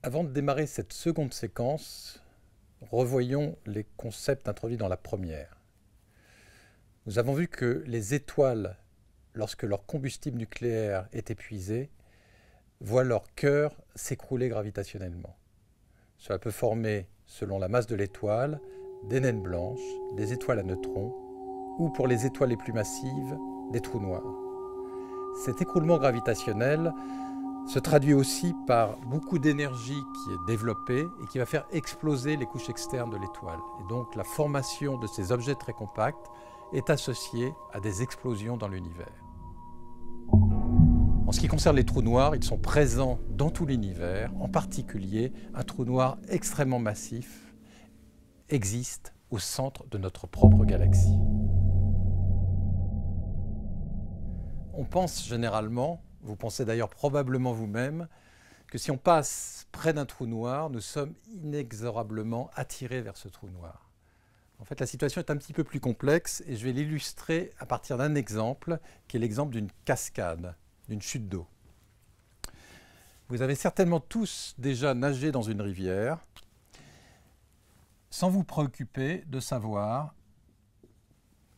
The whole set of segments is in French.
Avant de démarrer cette seconde séquence, revoyons les concepts introduits dans la première. Nous avons vu que les étoiles, lorsque leur combustible nucléaire est épuisé, voient leur cœur s'écrouler gravitationnellement. Cela peut former, selon la masse de l'étoile, des naines blanches, des étoiles à neutrons, ou pour les étoiles les plus massives, des trous noirs. Cet écroulement gravitationnel se traduit aussi par beaucoup d'énergie qui est développée et qui va faire exploser les couches externes de l'étoile. Et donc la formation de ces objets très compacts est associée à des explosions dans l'univers. En ce qui concerne les trous noirs, ils sont présents dans tout l'univers, en particulier un trou noir extrêmement massif existe au centre de notre propre galaxie. On pense généralement, vous pensez d'ailleurs probablement vous-même, que si on passe près d'un trou noir, nous sommes inexorablement attirés vers ce trou noir. En fait, la situation est un petit peu plus complexe et je vais l'illustrer à partir d'un exemple, qui est l'exemple d'une cascade, d'une chute d'eau. Vous avez certainement tous déjà nagé dans une rivière, sans vous préoccuper de savoir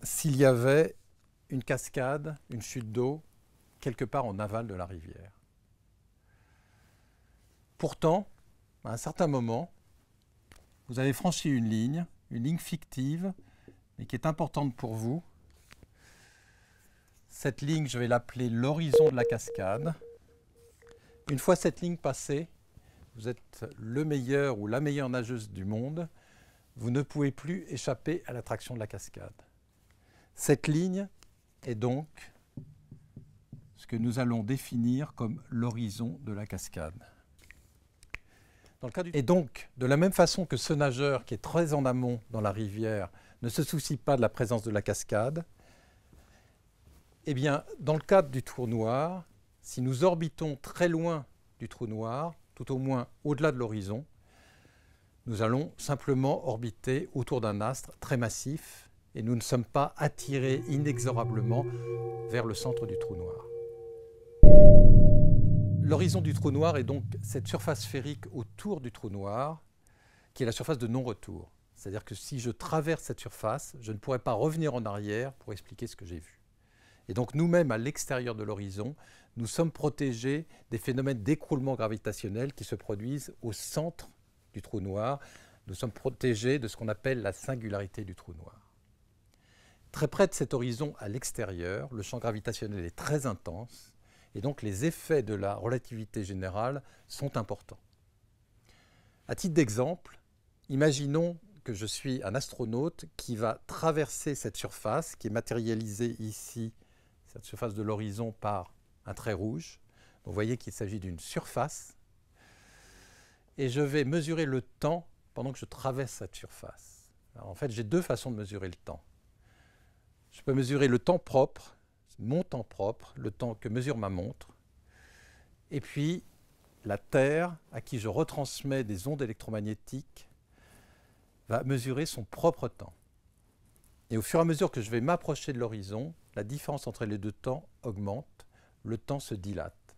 s'il y avait une cascade, une chute d'eau, quelque part en aval de la rivière. Pourtant, à un certain moment, vous avez franchi une ligne fictive, mais qui est importante pour vous. Cette ligne, je vais l'appeler l'horizon de la cascade. Une fois cette ligne passée, vous êtes le meilleur ou la meilleure nageuse du monde, vous ne pouvez plus échapper à l'attraction de la cascade. Cette ligne est donc ce que nous allons définir comme l'horizon de la cascade. Et donc, de la même façon que ce nageur qui est très en amont dans la rivière ne se soucie pas de la présence de la cascade, eh bien, dans le cadre du trou noir, si nous orbitons très loin du trou noir, tout au moins au-delà de l'horizon, nous allons simplement orbiter autour d'un astre très massif et nous ne sommes pas attirés inexorablement vers le centre du trou noir. L'horizon du trou noir est donc cette surface sphérique autour du trou noir qui est la surface de non-retour. C'est-à-dire que si je traverse cette surface, je ne pourrai pas revenir en arrière pour expliquer ce que j'ai vu. Et donc nous-mêmes, à l'extérieur de l'horizon, nous sommes protégés des phénomènes d'écroulement gravitationnel qui se produisent au centre du trou noir. Nous sommes protégés de ce qu'on appelle la singularité du trou noir. Très près de cet horizon, à l'extérieur, le champ gravitationnel est très intense et donc les effets de la relativité générale sont importants. À titre d'exemple, imaginons que je suis un astronaute qui va traverser cette surface qui est matérialisée ici, cette surface de l'horizon, par un trait rouge. Donc vous voyez qu'il s'agit d'une surface. Et je vais mesurer le temps pendant que je traverse cette surface. Alors en fait, j'ai deux façons de mesurer le temps. Je peux mesurer le temps propre, mon temps propre, le temps que mesure ma montre, et puis la Terre, à qui je retransmets des ondes électromagnétiques, va mesurer son propre temps. Et au fur et à mesure que je vais m'approcher de l'horizon, la différence entre les deux temps augmente, le temps se dilate.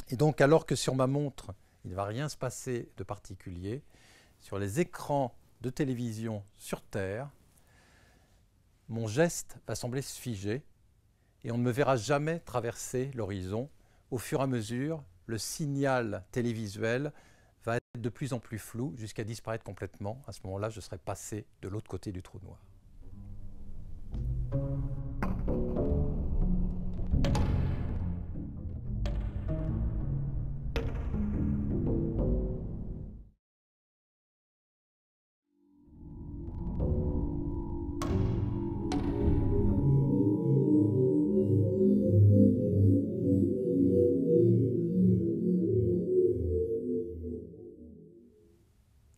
Et donc, alors que sur ma montre, il ne va rien se passer de particulier, sur les écrans de télévision sur Terre, mon geste va sembler se figer et on ne me verra jamais traverser l'horizon. Au fur et à mesure, le signal télévisuel va être de plus en plus flou jusqu'à disparaître complètement. À ce moment-là, je serai passé de l'autre côté du trou noir.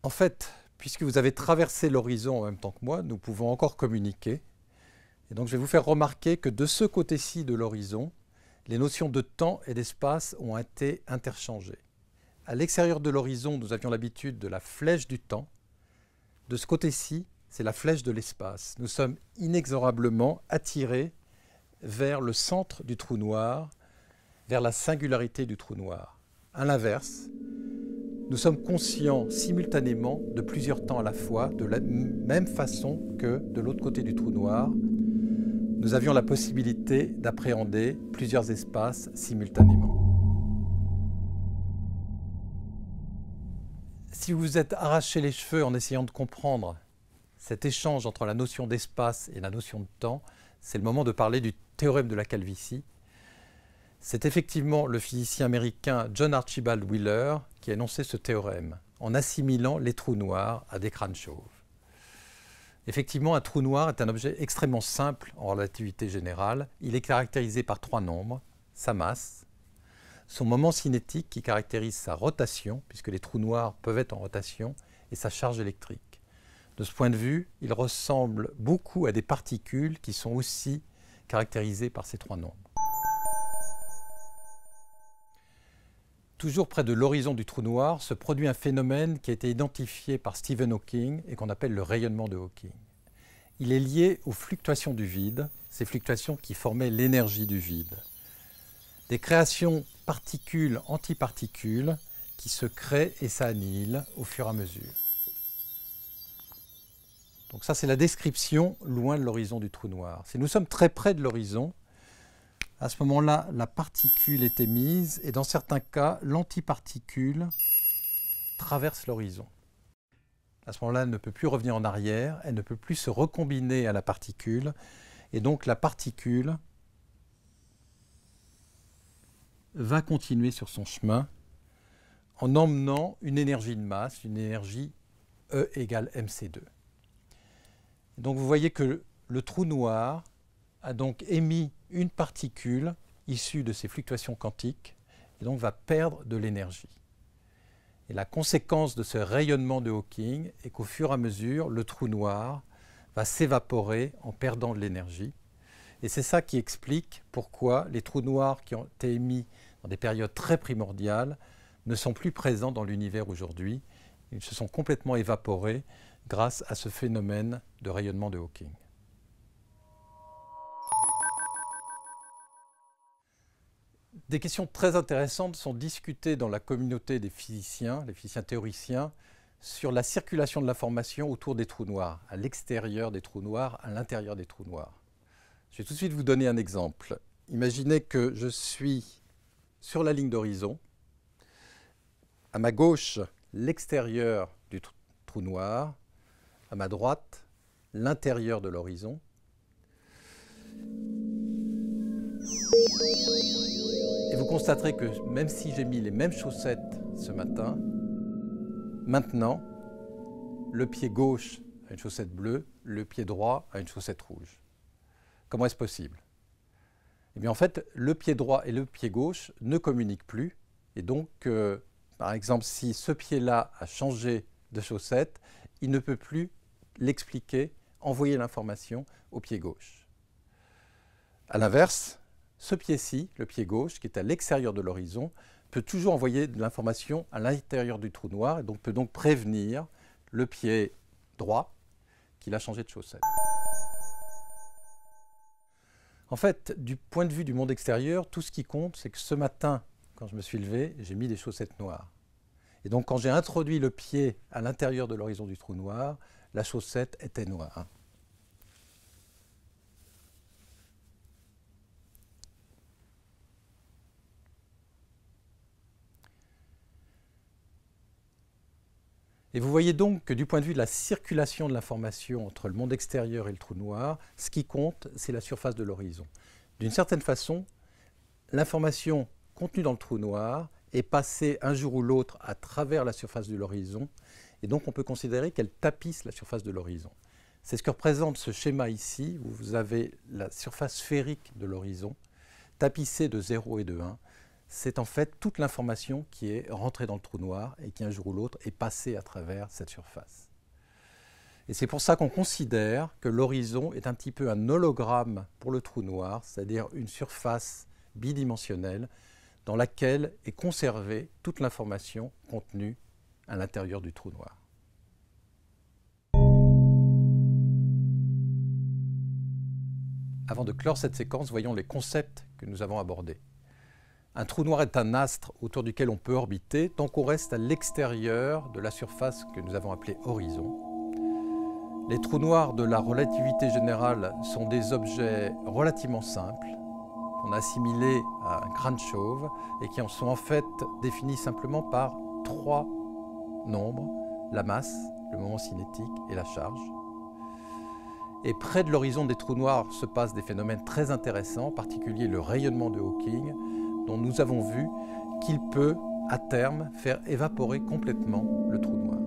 En fait, puisque vous avez traversé l'horizon en même temps que moi, nous pouvons encore communiquer. Et donc je vais vous faire remarquer que de ce côté-ci de l'horizon, les notions de temps et d'espace ont été interchangées. À l'extérieur de l'horizon, nous avions l'habitude de la flèche du temps. De ce côté-ci, c'est la flèche de l'espace. Nous sommes inexorablement attirés vers le centre du trou noir, vers la singularité du trou noir. À l'inverse, nous sommes conscients simultanément de plusieurs temps à la fois, de la même façon que de l'autre côté du trou noir, nous avions la possibilité d'appréhender plusieurs espaces simultanément. Si vous vous êtes arraché les cheveux en essayant de comprendre cet échange entre la notion d'espace et la notion de temps, c'est le moment de parler du théorème de la calvitie. C'est effectivement le physicien américain John Archibald Wheeler qui a énoncé ce théorème en assimilant les trous noirs à des crânes chauves. Effectivement, un trou noir est un objet extrêmement simple en relativité générale. Il est caractérisé par trois nombres, sa masse, son moment cinétique qui caractérise sa rotation, puisque les trous noirs peuvent être en rotation, et sa charge électrique. De ce point de vue, il ressemble beaucoup à des particules qui sont aussi caractérisées par ces trois nombres. Toujours près de l'horizon du trou noir se produit un phénomène qui a été identifié par Stephen Hawking et qu'on appelle le rayonnement de Hawking. Il est lié aux fluctuations du vide, ces fluctuations qui formaient l'énergie du vide. Des créations particules-antiparticules qui se créent et s'annihilent au fur et à mesure. Donc ça, c'est la description loin de l'horizon du trou noir. Si nous sommes très près de l'horizon, à ce moment-là, la particule est émise et dans certains cas, l'antiparticule traverse l'horizon. À ce moment-là, elle ne peut plus revenir en arrière, elle ne peut plus se recombiner à la particule et donc la particule va continuer sur son chemin en emmenant une énergie de masse, une énergie E égale mc2. Donc vous voyez que le trou noir a donc émis une particule issue de ces fluctuations quantiques et donc va perdre de l'énergie. Et la conséquence de ce rayonnement de Hawking est qu'au fur et à mesure, le trou noir va s'évaporer en perdant de l'énergie. Et c'est ça qui explique pourquoi les trous noirs qui ont été émis dans des périodes très primordiales ne sont plus présents dans l'univers aujourd'hui. Ils se sont complètement évaporés grâce à ce phénomène de rayonnement de Hawking. Des questions très intéressantes sont discutées dans la communauté des physiciens, les physiciens théoriciens, sur la circulation de l'information autour des trous noirs, à l'extérieur des trous noirs, à l'intérieur des trous noirs. Je vais tout de suite vous donner un exemple. Imaginez que je suis sur la ligne d'horizon. À ma gauche, l'extérieur du trou noir. À ma droite, l'intérieur de l'horizon. Et vous constaterez que même si j'ai mis les mêmes chaussettes ce matin, maintenant, le pied gauche a une chaussette bleue, le pied droit a une chaussette rouge. Comment est-ce possible? Eh bien, en fait, le pied droit et le pied gauche ne communiquent plus. Et donc, par exemple, si ce pied-là a changé de chaussette, il ne peut plus l'expliquer, envoyer l'information au pied gauche. A l'inverse, ce pied-ci, le pied gauche, qui est à l'extérieur de l'horizon, peut toujours envoyer de l'information à l'intérieur du trou noir et donc peut donc prévenir le pied droit qu'il a changé de chaussette. En fait, du point de vue du monde extérieur, tout ce qui compte, c'est que ce matin, quand je me suis levé, j'ai mis des chaussettes noires. Et donc, quand j'ai introduit le pied à l'intérieur de l'horizon du trou noir, la chaussette était noire. Et vous voyez donc que du point de vue de la circulation de l'information entre le monde extérieur et le trou noir, ce qui compte, c'est la surface de l'horizon. D'une certaine façon, l'information contenue dans le trou noir est passée un jour ou l'autre à travers la surface de l'horizon, et donc on peut considérer qu'elle tapisse la surface de l'horizon. C'est ce que représente ce schéma ici, où vous avez la surface sphérique de l'horizon, tapissée de 0 et de 1. C'est en fait toute l'information qui est rentrée dans le trou noir et qui un jour ou l'autre est passée à travers cette surface. Et c'est pour ça qu'on considère que l'horizon est un petit peu un hologramme pour le trou noir, c'est-à-dire une surface bidimensionnelle dans laquelle est conservée toute l'information contenue à l'intérieur du trou noir. Avant de clore cette séquence, voyons les concepts que nous avons abordés. Un trou noir est un astre autour duquel on peut orbiter tant qu'on reste à l'extérieur de la surface que nous avons appelée horizon. Les trous noirs de la relativité générale sont des objets relativement simples, qu'on a assimilés à un crâne chauve et qui en sont en fait définis simplement par 3 nombres, la masse, le moment cinétique et la charge. Et près de l'horizon des trous noirs se passent des phénomènes très intéressants, en particulier le rayonnement de Hawking, dont nous avons vu qu'il peut, à terme, faire évaporer complètement le trou noir.